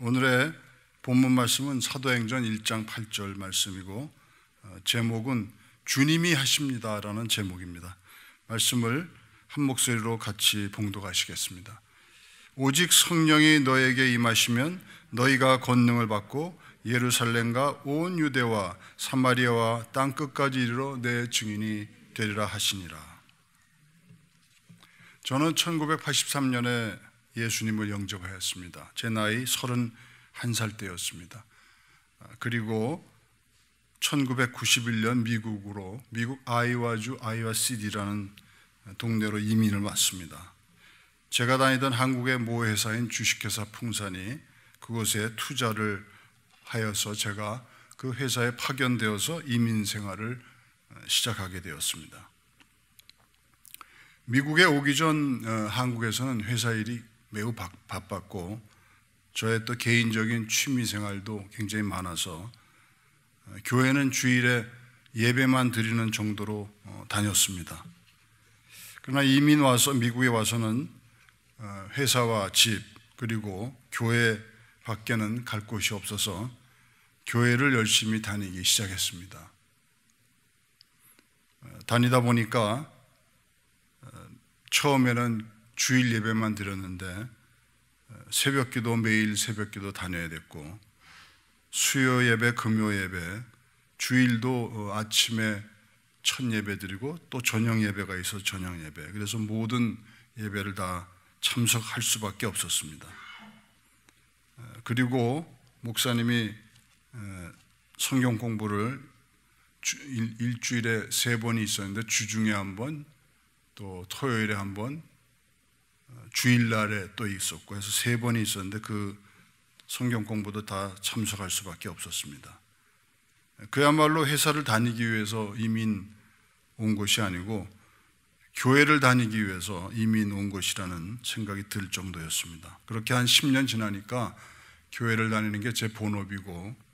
오늘의 본문 말씀은 사도행전 1장 8절 말씀이고 제목은 주님이 하십니다라는 제목입니다. 말씀을 한 목소리로 같이 봉독하시겠습니다. 오직 성령이 너에게 임하시면 너희가 권능을 받고 예루살렘과 온 유대와 사마리아와 땅끝까지 이르러 내 증인이 되리라 하시니라. 저는 1983년에 예수님을 영접하였습니다. 제 나이 31살 때였습니다. 그리고 1991년 미국 아이와주 아이와시티라는 동네로 이민을 왔습니다. 제가 다니던 한국의 모 회사인 주식회사 풍산이 그곳에 투자를 하여서 제가 그 회사에 파견되어서 이민 생활을 시작하게 되었습니다. 미국에 오기 전 한국에서는 회사 일이 매우 바빴고 저의 또 개인적인 취미 생활도 굉장히 많아서 교회는 주일에 예배만 드리는 정도로 다녔습니다. 그러나 이민 와서 미국에 와서는 회사와 집 그리고 교회 밖에는 갈 곳이 없어서 교회를 열심히 다니기 시작했습니다. 다니다 보니까 처음에는 주일 예배만 드렸는데 새벽기도 매일 새벽기도 다녀야 됐고 수요 예배, 금요 예배, 주일도 아침에 첫 예배 드리고 또 저녁 예배가 있어서 저녁 예배, 그래서 모든 예배를 다 참석할 수밖에 없었습니다. 그리고 목사님이 성경 공부를 일주일에 3번이 있었는데 주중에 한 번, 또 토요일에 한 번, 주일날에 또 있었고 해서 3번이 있었는데 그 성경 공부도 다 참석할 수밖에 없었습니다. 그야말로 회사를 다니기 위해서 이민 온 것이 아니고 교회를 다니기 위해서 이민 온 것이라는 생각이 들 정도였습니다. 그렇게 한 10년 지나니까 교회를 다니는 게 제 본업이고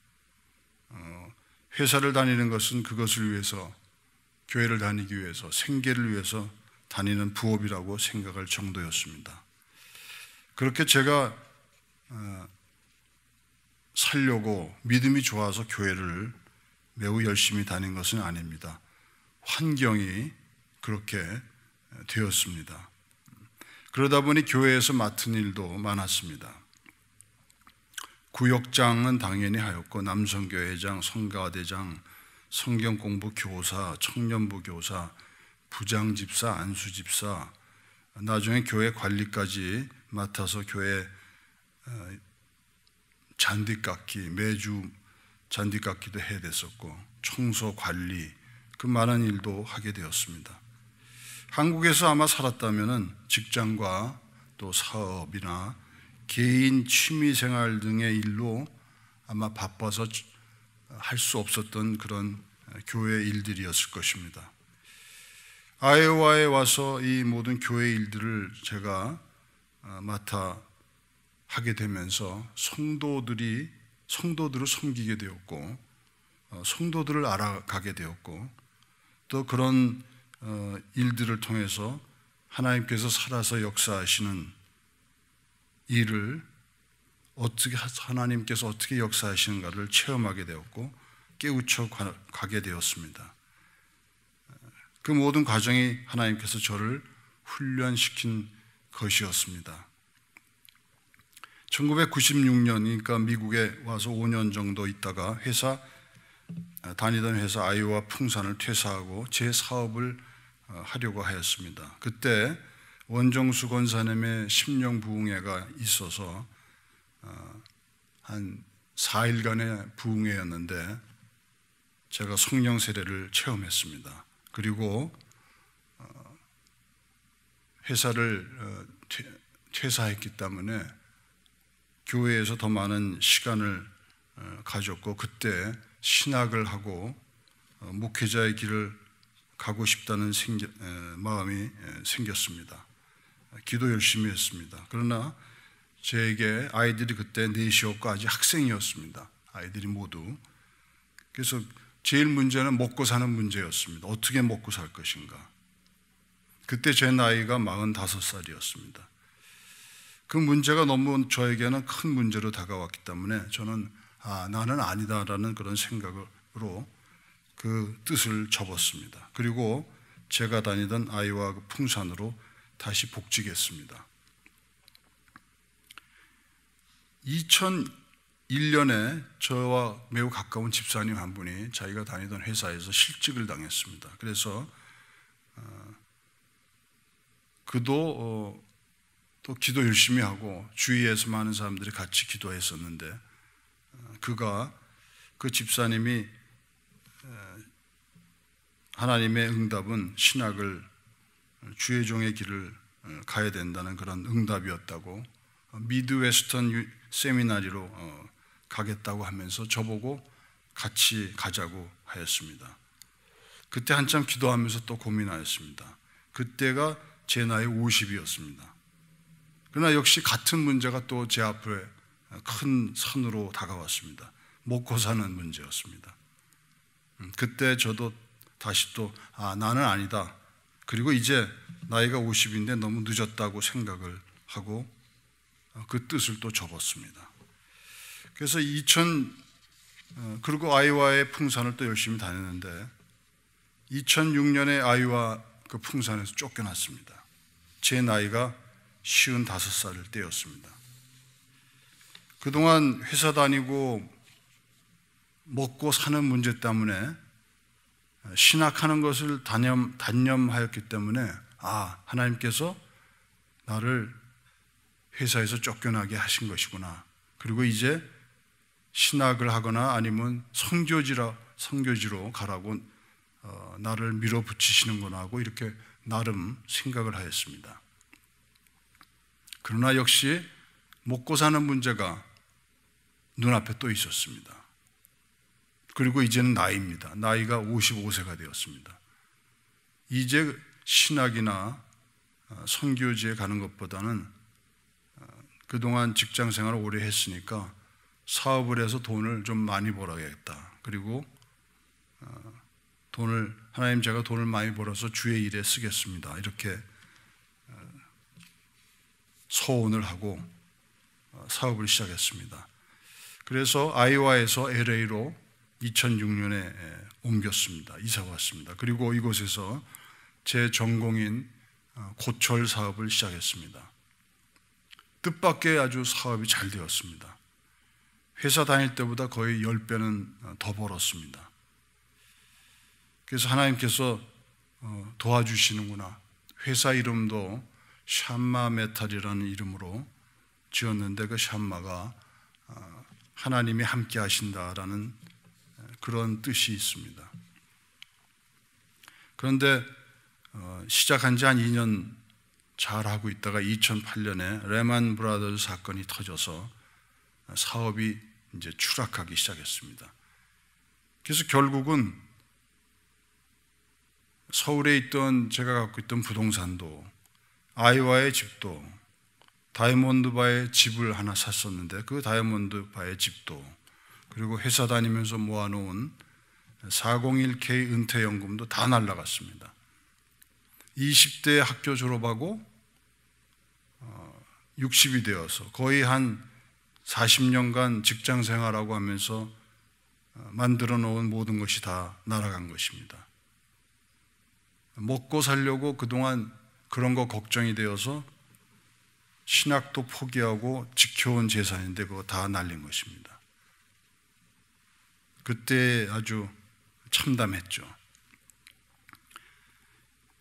회사를 다니는 것은 그것을 위해서, 교회를 다니기 위해서, 생계를 위해서 다니는 부업이라고 생각할 정도였습니다. 그렇게 제가 살려고 믿음이 좋아서 교회를 매우 열심히 다닌 것은 아닙니다. 환경이 그렇게 되었습니다. 그러다 보니 교회에서 맡은 일도 많았습니다. 구역장은 당연히 하였고 남성교회장, 성가대장, 성경공부 교사, 청년부 교사, 부장집사, 안수집사, 나중에 교회 관리까지 맡아서 교회 잔디깎기, 매주 잔디깎기도 해야 됐었고 청소 관리, 그 많은 일도 하게 되었습니다. 한국에서 아마 살았다면 직장과 또 사업이나 개인 취미생활 등의 일로 아마 바빠서 할 수 없었던 그런 교회 일들이었을 것입니다. 아이오와에 와서 이 모든 교회 일들을 제가 맡아 하게 되면서 성도들을 섬기게 되었고 성도들을 알아가게 되었고 또 그런 일들을 통해서 하나님께서 살아서 역사하시는 일을 어떻게 하나님께서 어떻게 역사하시는가를 체험하게 되었고 깨우쳐 가게 되었습니다. 그 모든 과정이 하나님께서 저를 훈련시킨 것이었습니다. 1996년이니까 미국에 와서 5년 정도 있다가 다니던 회사 아이오와 풍산을 퇴사하고 제 사업을 하려고 하였습니다. 그때 원정수 권사님의 심령부흥회가 있어서 한 4일간의 부흥회였는데 제가 성령 세례를 체험했습니다. 그리고 회사를 퇴사했기 때문에 교회에서 더 많은 시간을 가졌고 그때 신학을 하고 목회자의 길을 가고 싶다는 마음이 생겼습니다. 기도 열심히 했습니다. 그러나 저에게 아이들이 그때 넷이었고 아직 학생이었습니다. 아이들이 모두. 그래서 제일 문제는 먹고 사는 문제였습니다. 어떻게 먹고 살 것인가. 그때 제 나이가 45살이었습니다. 그 문제가 너무 저에게는 큰 문제로 다가왔기 때문에 저는 나는 아니다라는 그런 생각으로 그 뜻을 접었습니다. 그리고 제가 다니던 아이와 풍산으로 다시 복직했습니다. 2001년에 저와 매우 가까운 집사님 한 분이 자기가 다니던 회사에서 실직을 당했습니다. 그래서 그도 또 기도 열심히 하고 주위에서 많은 사람들이 같이 기도했었는데 그 집사님이 하나님의 응답은 신학을 주의 종의 길을 가야 된다는 그런 응답이었다고 미드웨스턴 세미나리로 가겠다고 하면서 저보고 같이 가자고 하였습니다. 그때 한참 기도하면서 또 고민하였습니다. 그때가 제 나이 50이었습니다. 그러나 역시 같은 문제가 또 제 앞에 큰 산으로 다가왔습니다. 먹고 사는 문제였습니다. 그때 저도 다시 또 나는 아니다. 그리고 이제 나이가 50인데 너무 늦었다고 생각을 하고 그 뜻을 또 접었습니다. 그래서 그리고 아이와의 풍산을 또 열심히 다녔는데 2006년에 아이와 그 풍산에서 쫓겨났습니다. 제 나이가 55살 때였습니다. 그동안 회사 다니고 먹고 사는 문제 때문에 신학하는 것을 단념하였기 때문에 하나님께서 나를 회사에서 쫓겨나게 하신 것이구나. 그리고 이제 신학을 하거나 아니면 선교지로 가라고 나를 밀어붙이시는구나 하고 이렇게 나름 생각을 하였습니다. 그러나 역시 먹고 사는 문제가 눈앞에 또 있었습니다. 그리고 이제는 나이입니다. 나이가 55세가 되었습니다. 이제 신학이나 선교지에 가는 것보다는 그동안 직장 생활을 오래 했으니까 사업을 해서 돈을 좀 많이 벌어야겠다. 그리고 하나님 제가 돈을 많이 벌어서 주의 일에 쓰겠습니다. 이렇게 소원을 하고 사업을 시작했습니다. 그래서 아이오와에서 LA로 2006년에 옮겼습니다. 이사 왔습니다. 그리고 이곳에서 제 전공인 고철 사업을 시작했습니다. 뜻밖의 아주 사업이 잘 되었습니다. 회사 다닐 때보다 거의 10배는 더 벌었습니다. 그래서 하나님께서 도와주시는구나. 회사 이름도 샴마 메탈이라는 이름으로 지었는데 그 샴마가 하나님이 함께 하신다라는 그런 뜻이 있습니다. 그런데 시작한 지 한 2년 잘 하고 있다가 2008년에 레만 브라더스 사건이 터져서 사업이 이제 추락하기 시작했습니다. 그래서 결국은 서울에 있던 제가 갖고 있던 부동산도 아이와의 집도 다이아몬드바의 집을 하나 샀었는데 그 다이아몬드바의 집도 그리고 회사 다니면서 모아놓은 401k 은퇴연금도 다 날라갔습니다. 20대 학교 졸업하고 60이 되어서 거의 한 40년간 직장 생활하고 하면서 만들어 놓은 모든 것이 다 날아간 것입니다. 먹고 살려고 그동안 그런 거 걱정이 되어서 신학도 포기하고 지켜온 재산인데 그거 다 날린 것입니다. 그때 아주 참담했죠.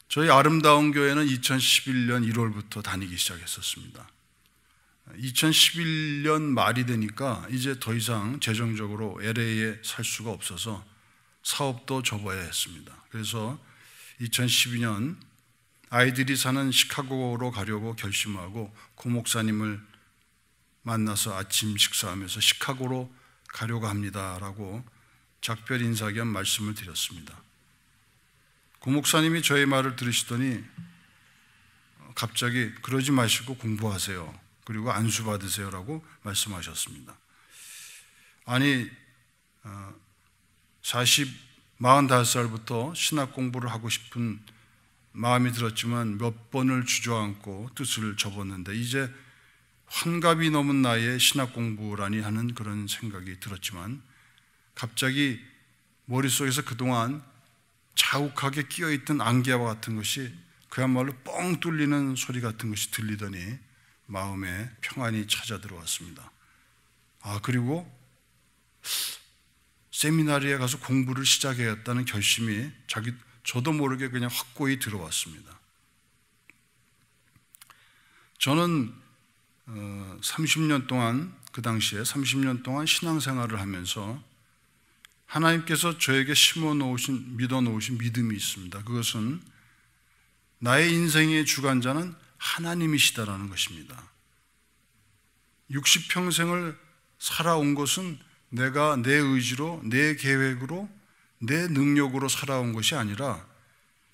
저희 아름다운 교회는 2011년 1월부터 다니기 시작했었습니다. 2011년 말이 되니까 이제 더 이상 재정적으로 LA에 살 수가 없어서 사업도 접어야 했습니다. 그래서 2012년 아이들이 사는 시카고로 가려고 결심하고 고 목사님을 만나서 아침 식사하면서 시카고로 가려고 합니다라고 작별 인사 겸 말씀을 드렸습니다. 고 목사님이 저의 말을 들으시더니 갑자기 그러지 마시고 공부하세요. 그리고 안수 받으세요라고 말씀하셨습니다. 아니 45살부터 신학 공부를 하고 싶은 마음이 들었지만 몇 번을 주저앉고 뜻을 접었는데 이제 환갑이 넘은 나이에 신학 공부라니 하는 그런 생각이 들었지만 갑자기 머릿속에서 그동안 자욱하게 끼어있던 안개와 같은 것이 그야말로 뻥 뚫리는 소리 같은 것이 들리더니 마음에 평안이 찾아 들어왔습니다. 그리고 세미나리에 가서 공부를 시작해야겠다는 결심이 저도 모르게 그냥 확고히 들어왔습니다. 저는 30년 동안, 그 당시에 30년 동안 신앙생활을 하면서 하나님께서 저에게 믿어 놓으신 믿음이 있습니다. 그것은 나의 인생의 주관자는 하나님이시다라는 것입니다. 60평생을 살아온 것은 내가 내 의지로, 내 계획으로, 내 능력으로 살아온 것이 아니라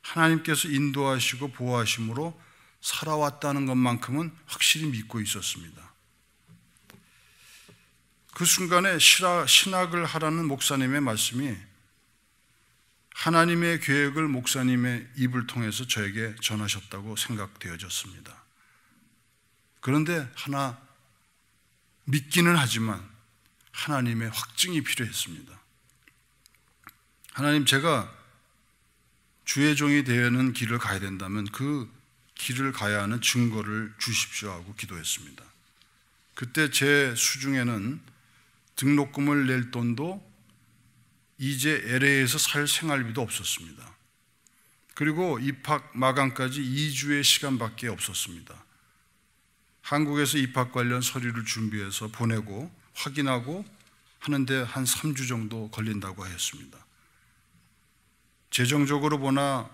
하나님께서 인도하시고 보호하심으로 살아왔다는 것만큼은 확실히 믿고 있었습니다. 그 순간에 신학을 하라는 목사님의 말씀이 하나님의 계획을 목사님의 입을 통해서 저에게 전하셨다고 생각되어졌습니다. 그런데 하나 믿기는 하지만 하나님의 확증이 필요했습니다. 하나님, 제가 주의 종이 되는 길을 가야 된다면 그 길을 가야 하는 증거를 주십시오 하고 기도했습니다. 그때 제 수중에는 등록금을 낼 돈도 이제 LA에서 살 생활비도 없었습니다. 그리고 입학 마감까지 2주의 시간밖에 없었습니다. 한국에서 입학 관련 서류를 준비해서 보내고 확인하고 하는데 한 3주 정도 걸린다고 하였습니다. 재정적으로 보나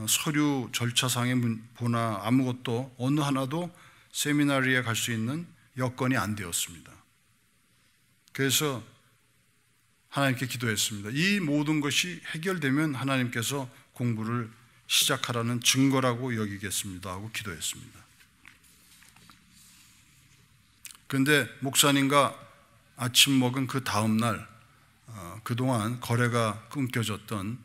서류 절차상에 보나 아무것도 어느 하나도 세미나리에 갈 수 있는 여건이 안 되었습니다. 그래서 하나님께 기도했습니다. 이 모든 것이 해결되면 하나님께서 공부를 시작하라는 증거라고 여기겠습니다 하고 기도했습니다. 그런데 목사님과 아침 먹은 그 다음 날 그동안 거래가 끊겨졌던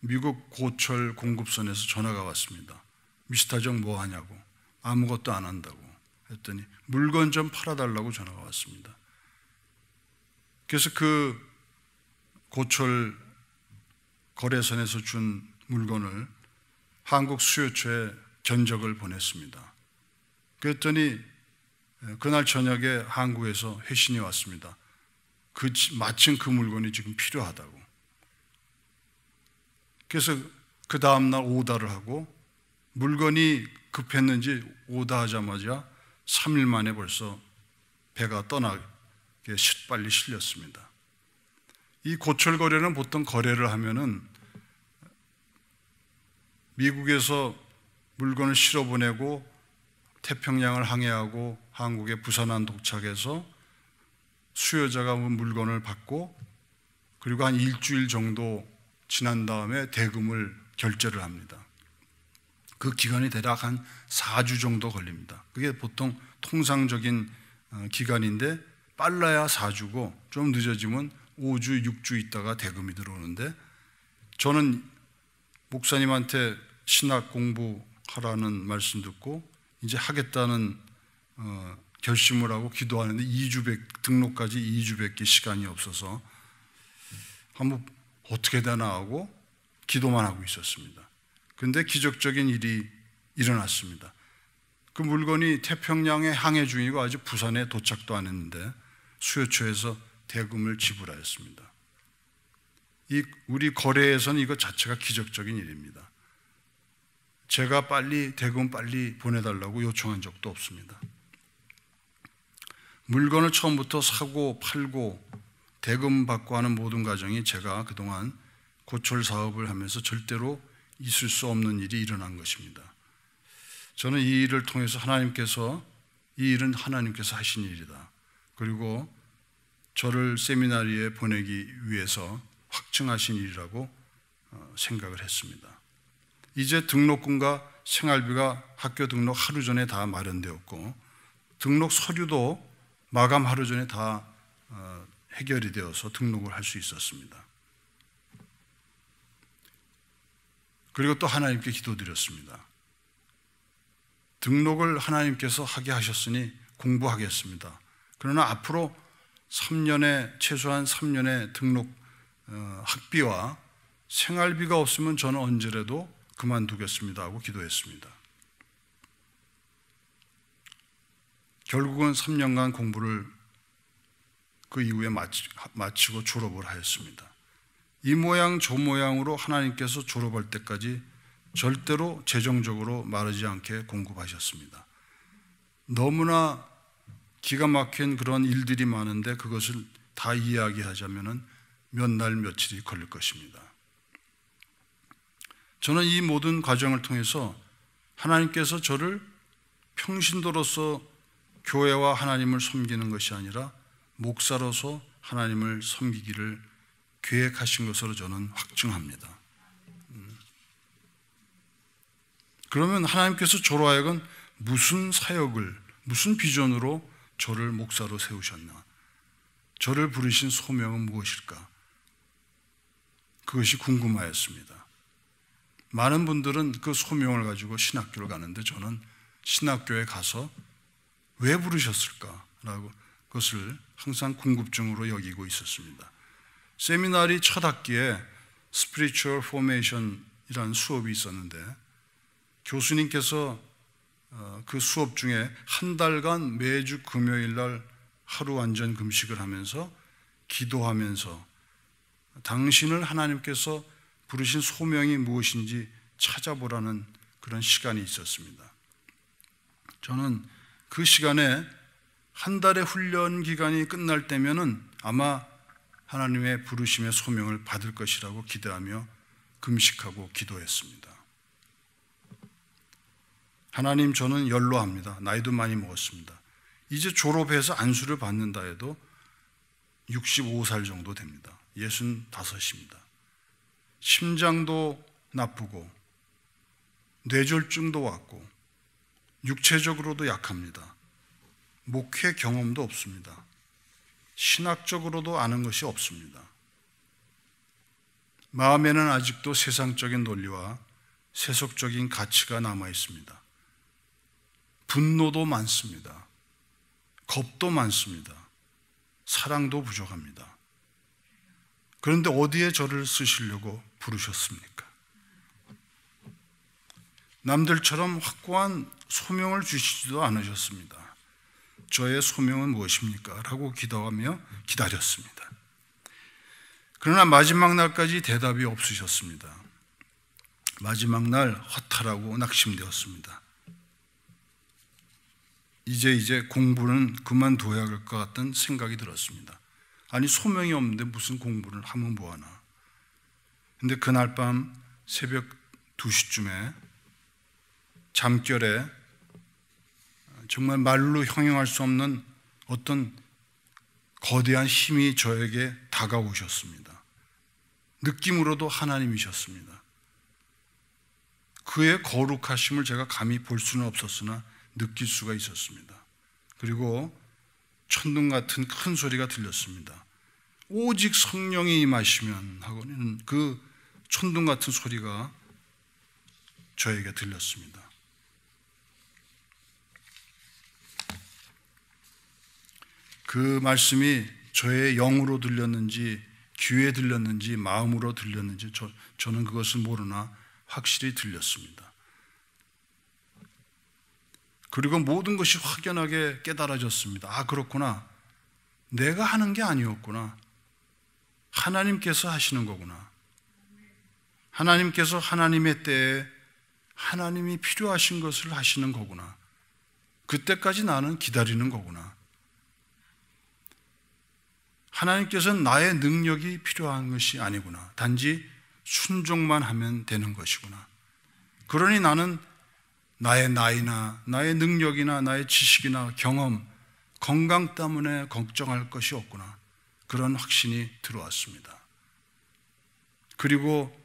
미국 고철 공급선에서 전화가 왔습니다. 미스터 정 뭐 하냐고. 아무것도 안 한다고 했더니 물건 좀 팔아달라고 전화가 왔습니다. 그래서 그 고철 거래선에서 준 물건을 한국 수요처에 견적을 보냈습니다. 그랬더니 그날 저녁에 한국에서 회신이 왔습니다. 마침 그 물건이 지금 필요하다고. 그래서 그 다음날 오다를 하고 물건이 급했는지 오다하자마자 3일 만에 벌써 배가 떠나게 빨리 실렸습니다. 이 고철 거래는 보통 거래를 하면은 미국에서 물건을 실어 보내고 태평양을 항해하고 한국에 부산항 도착해서 수요자가 물건을 받고 그리고 한 일주일 정도 지난 다음에 대금을 결제를 합니다. 그 기간이 대략 한 4주 정도 걸립니다. 그게 보통 통상적인 기간인데 빨라야 4주고 좀 늦어지면 5주, 6주 있다가 대금이 들어오는데 저는 목사님한테 신학 공부하라는 말씀 듣고 이제 하겠다는 결심을 하고 기도하는데 등록까지 2주밖에 시간이 없어서 한번 어떻게 되나 하고 기도만 하고 있었습니다. 그런데 기적적인 일이 일어났습니다. 그 물건이 태평양에 항해 중이고 아직 부산에 도착도 안 했는데 수요처에서 대금을 지불하였습니다. 우리 거래에서는 이것 자체가 기적적인 일입니다. 제가 대금 빨리 보내달라고 요청한 적도 없습니다. 물건을 처음부터 사고 팔고 대금 받고 하는 모든 과정이 제가 그동안 고철 사업을 하면서 절대로 있을 수 없는 일이 일어난 것입니다. 저는 이 일을 통해서 이 일은 하나님께서 하신 일이다. 그리고 저를 세미나리에 보내기 위해서 확증하신 일이라고 생각을 했습니다. 이제 등록금과 생활비가 학교 등록 하루 전에 다 마련되었고 등록 서류도 마감 하루 전에 다 해결이 되어서 등록을 할 수 있었습니다. 그리고 또 하나님께 기도드렸습니다. 등록을 하나님께서 하게 하셨으니 공부하겠습니다. 그러나 앞으로 최소한 3년의 등록 학비와 생활비가 없으면 저는 언제라도 그만두겠습니다 하고 기도했습니다. 결국은 3년간 공부를 그 이후에 마치고 졸업을 하였습니다. 이 모양 저 모양으로 하나님께서 졸업할 때까지 절대로 재정적으로 마르지 않게 공급하셨습니다. 너무나 기가 막힌 그런 일들이 많은데 그것을 다 이야기하자면 몇 날 며칠이 걸릴 것입니다. 저는 이 모든 과정을 통해서 하나님께서 저를 평신도로서 교회와 하나님을 섬기는 것이 아니라 목사로서 하나님을 섬기기를 계획하신 것으로 저는 확증합니다. 그러면 하나님께서 저로 하여금 무슨 사역을, 무슨 비전으로 저를 목사로 세우셨나? 저를 부르신 소명은 무엇일까? 그것이 궁금하였습니다. 많은 분들은 그 소명을 가지고 신학교를 가는데 저는 신학교에 가서 왜 부르셨을까라고 그것을 항상 궁금증으로 여기고 있었습니다. 세미나리 첫 학기에 Spiritual Formation이라는 수업이 있었는데 교수님께서 그 수업 중에 한 달간 매주 금요일 날 하루 완전 금식을 하면서 기도하면서 당신을 하나님께서 부르신 소명이 무엇인지 찾아보라는 그런 시간이 있었습니다. 저는 그 시간에 한 달의 훈련 기간이 끝날 때면은 아마 하나님의 부르심의 소명을 받을 것이라고 기대하며 금식하고 기도했습니다. 하나님, 저는 연로합니다. 나이도 많이 먹었습니다. 이제 졸업해서 안수를 받는다 해도 65살 정도 됩니다. 65입니다. 심장도 나쁘고 뇌졸중도 왔고 육체적으로도 약합니다. 목회 경험도 없습니다. 신학적으로도 아는 것이 없습니다. 마음에는 아직도 세상적인 논리와 세속적인 가치가 남아 있습니다. 분노도 많습니다. 겁도 많습니다. 사랑도 부족합니다. 그런데 어디에 저를 쓰시려고 부르셨습니까? 남들처럼 확고한 소명을 주시지도 않으셨습니다. 저의 소명은 무엇입니까? 라고 기도하며 기다렸습니다. 그러나 마지막 날까지 대답이 없으셨습니다. 마지막 날 허탈하고 낙심되었습니다. 이제 공부는 그만둬야 할 것 같은 생각이 들었습니다. 아니, 소명이 없는데 무슨 공부를 하면 뭐하나. 근데 그날 밤 새벽 2시쯤에 잠결에 정말 말로 형용할 수 없는 어떤 거대한 힘이 저에게 다가오셨습니다. 느낌으로도 하나님이셨습니다. 그의 거룩하심을 제가 감히 볼 수는 없었으나 느낄 수가 있었습니다. 그리고 천둥 같은 큰 소리가 들렸습니다. 오직 성령이 임하시면 하고는 그 천둥 같은 소리가 저에게 들렸습니다. 그 말씀이 저의 영으로 들렸는지 귀에 들렸는지 마음으로 들렸는지 저는 그것을 모르나 확실히 들렸습니다. 그리고 모든 것이 확연하게 깨달아졌습니다. 아, 그렇구나. 내가 하는 게 아니었구나. 하나님께서 하시는 거구나. 하나님께서 하나님의 때에 하나님이 필요하신 것을 하시는 거구나. 그때까지 나는 기다리는 거구나. 하나님께서는 나의 능력이 필요한 것이 아니구나. 단지 순종만 하면 되는 것이구나. 그러니 나는 나의 나이나 나의 능력이나 나의 지식이나 경험, 건강 때문에 걱정할 것이 없구나. 그런 확신이 들어왔습니다. 그리고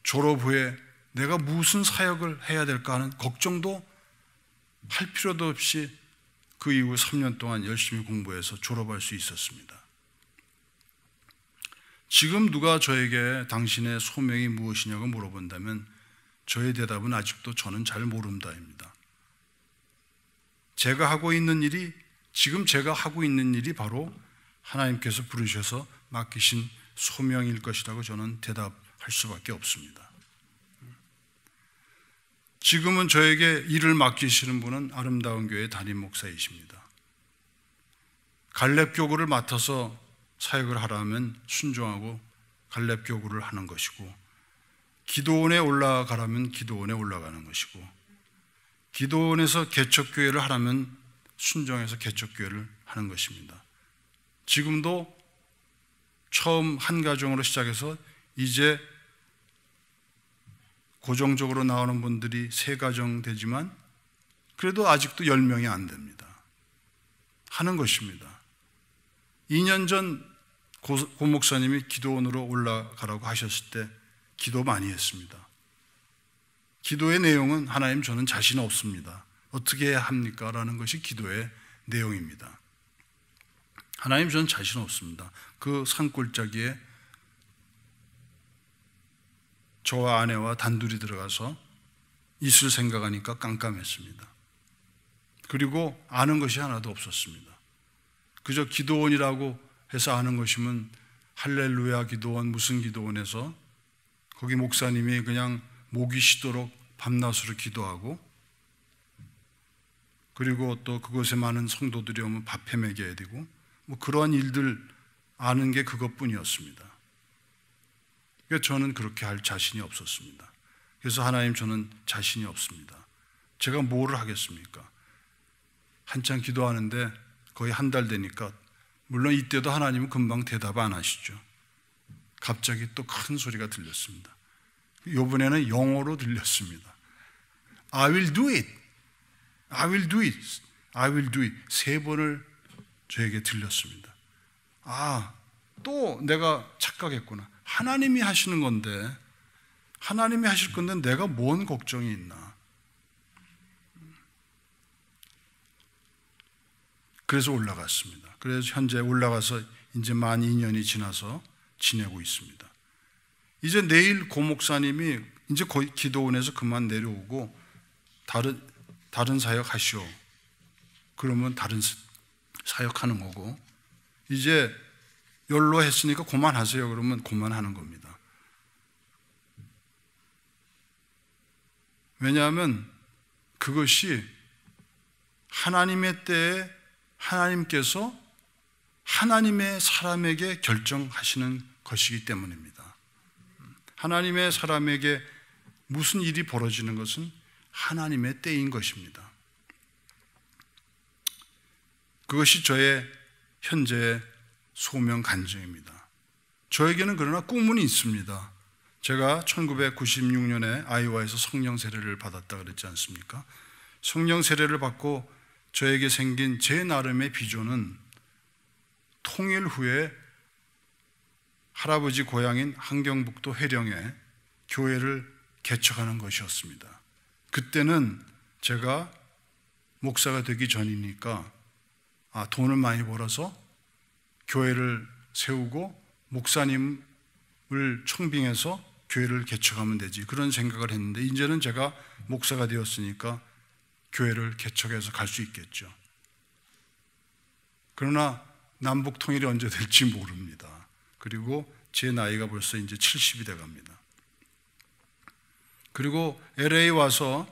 졸업 후에 내가 무슨 사역을 해야 될까 하는 걱정도 할 필요도 없이 그 이후 3년 동안 열심히 공부해서 졸업할 수 있었습니다. 지금 누가 저에게 당신의 소명이 무엇이냐고 물어본다면 저의 대답은 아직도 저는 잘 모른다입니다. 제가 하고 있는 일이, 지금 제가 하고 있는 일이 바로 하나님께서 부르셔서 맡기신 소명일 것이라고 저는 대답할 수밖에 없습니다. 지금은 저에게 일을 맡기시는 분은 아름다운 교회 담임 목사이십니다. 갈렙교구를 맡아서 사역을 하라면 순종하고 갈렙교구를 하는 것이고, 기도원에 올라가라면 기도원에 올라가는 것이고, 기도원에서 개척교회를 하라면 순종해서 개척교회를 하는 것입니다. 지금도 처음 한 가정으로 시작해서 이제 고정적으로 나오는 분들이 3가정 되지만 그래도 아직도 10명이 안 됩니다. 하는 것입니다. 2년 전 고 목사님이 기도원으로 올라가라고 하셨을 때 기도 많이 했습니다. 기도의 내용은 하나님 저는 자신 없습니다. 어떻게 해야 합니까? 라는 것이 기도의 내용입니다. 하나님 저는 자신 없습니다. 그 산골짜기에 저와 아내와 단둘이 들어가서 있을 생각하니까 깜깜했습니다. 그리고 아는 것이 하나도 없었습니다. 그저 기도원이라고 해서 아는 것이면 할렐루야 기도원 무슨 기도원에서 거기 목사님이 그냥 목이 쉬도록 밤낮으로 기도하고, 그리고 또 그곳에 많은 성도들이 오면 밥해 먹여야 되고, 뭐 그러한 일들 아는 게 그것뿐이었습니다. 그래서 저는 그렇게 할 자신이 없었습니다. 그래서 하나님 저는 자신이 없습니다. 제가 뭐를 하겠습니까? 한참 기도하는데 거의 한 달 되니까, 물론 이때도 하나님은 금방 대답 안 하시죠. 갑자기 또 큰 소리가 들렸습니다. 이번에는 영어로 들렸습니다. I will do it. I will do it. I will do it. 3번을 저에게 들렸습니다. 아, 또 내가 착각했구나. 하나님이 하시는 건데, 하나님이 하실 건데 내가 뭔 걱정이 있나. 그래서 올라갔습니다. 그래서 현재 올라가서 이제 만 2년이 지나서 지내고 있습니다. 이제 내일 고 목사님이 이제 거의 기도원에서 그만 내려오고 다른 사역 하시오. 그러면 다른 사역하는 거고, 이제 연로 했으니까 그만하세요. 그러면 그만하는 겁니다. 왜냐하면 그것이 하나님의 때에 하나님께서 하나님의 사람에게 결정하시는 것이기 때문입니다. 하나님의 사람에게 무슨 일이 벌어지는 것은 하나님의 때인 것입니다. 그것이 저의 현재의 소명 간증입니다. 저에게는 그러나 꿈은 있습니다. 제가 1996년에 아이오와에서 성령 세례를 받았다 그랬지 않습니까? 성령 세례를 받고 저에게 생긴 제 나름의 비전은 통일 후에 할아버지 고향인 함경북도 회령에 교회를 개척하는 것이었습니다. 그때는 제가 목사가 되기 전이니까 돈을 많이 벌어서 교회를 세우고 목사님을 청빙해서 교회를 개척하면 되지, 그런 생각을 했는데, 이제는 제가 목사가 되었으니까 교회를 개척해서 갈 수 있겠죠. 그러나 남북 통일이 언제 될지 모릅니다. 그리고 제 나이가 벌써 이제 70이 돼 갑니다. 그리고 LA 와서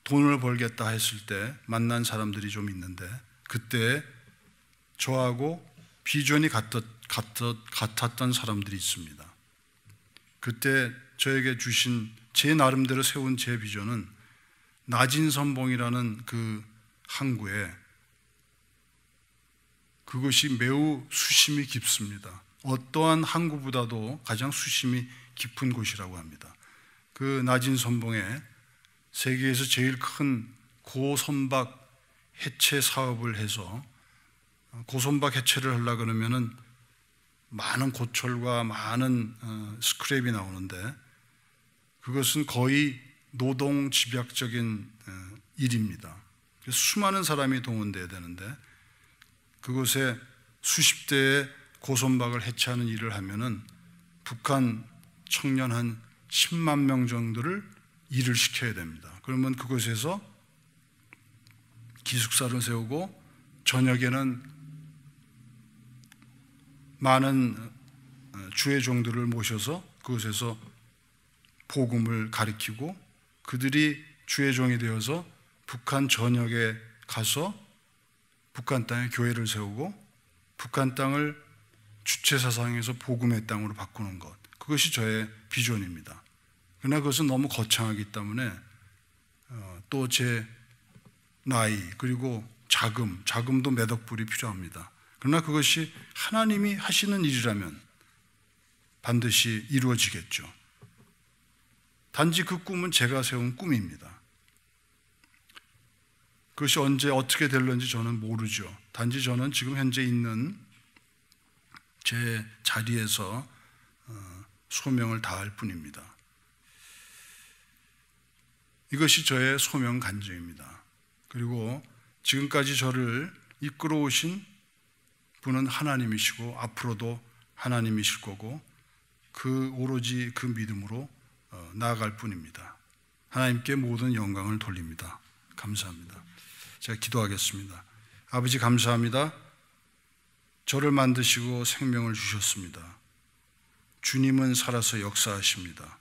돈을 벌겠다 했을 때 만난 사람들이 좀 있는데, 그때 저하고 비전이 같았던 사람들이 있습니다. 그때 저에게 주신 제 나름대로 세운 제 비전은 나진선봉이라는 그 항구에, 그것이 매우 수심이 깊습니다. 어떠한 항구보다도 가장 수심이 깊은 곳이라고 합니다. 그 나진선봉에 세계에서 제일 큰 고선박 해체 사업을 해서, 고선박 해체를 하려고 그러면은 많은 고철과 많은 스크랩이 나오는데, 그것은 거의 노동 집약적인 일입니다. 수많은 사람이 동원돼야 되는데, 그곳에 수십 대의 고손박을 해체하는 일을 하면은 북한 청년 한 10만 명 정도를 일을 시켜야 됩니다. 그러면 그곳에서 기숙사를 세우고 저녁에는 많은 주의 종들을 모셔서 그곳에서 복음을 가르치고 그들이 주의 종이 되어서 북한 전역에 가서 북한 땅에 교회를 세우고 북한 땅을 주체사상에서 복음의 땅으로 바꾸는 것, 그것이 저의 비전입니다. 그러나 그것은 너무 거창하기 때문에 또 제 나이 그리고 자금도 몇 억불이 필요합니다. 그러나 그것이 하나님이 하시는 일이라면 반드시 이루어지겠죠. 단지 그 꿈은 제가 세운 꿈입니다. 그것이 언제 어떻게 될런지 저는 모르죠. 단지 저는 지금 현재 있는 제 자리에서 소명을 다할 뿐입니다. 이것이 저의 소명 간증입니다. 그리고 지금까지 저를 이끌어 오신 분은 하나님이시고 앞으로도 하나님이실 거고 오로지 그 믿음으로 나아갈 뿐입니다. 하나님께 모든 영광을 돌립니다. 감사합니다. 제가 기도하겠습니다. 아버지 감사합니다. 저를 만드시고 생명을 주셨습니다. 주님은 살아서 역사하십니다.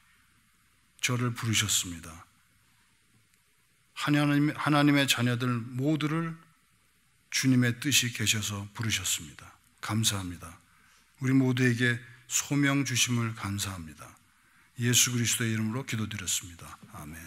저를 부르셨습니다. 하나님의 자녀들 모두를 주님의 뜻이 계셔서 부르셨습니다. 감사합니다. 우리 모두에게 소명 주심을 감사합니다. 예수 그리스도의 이름으로 기도드렸습니다. 아멘.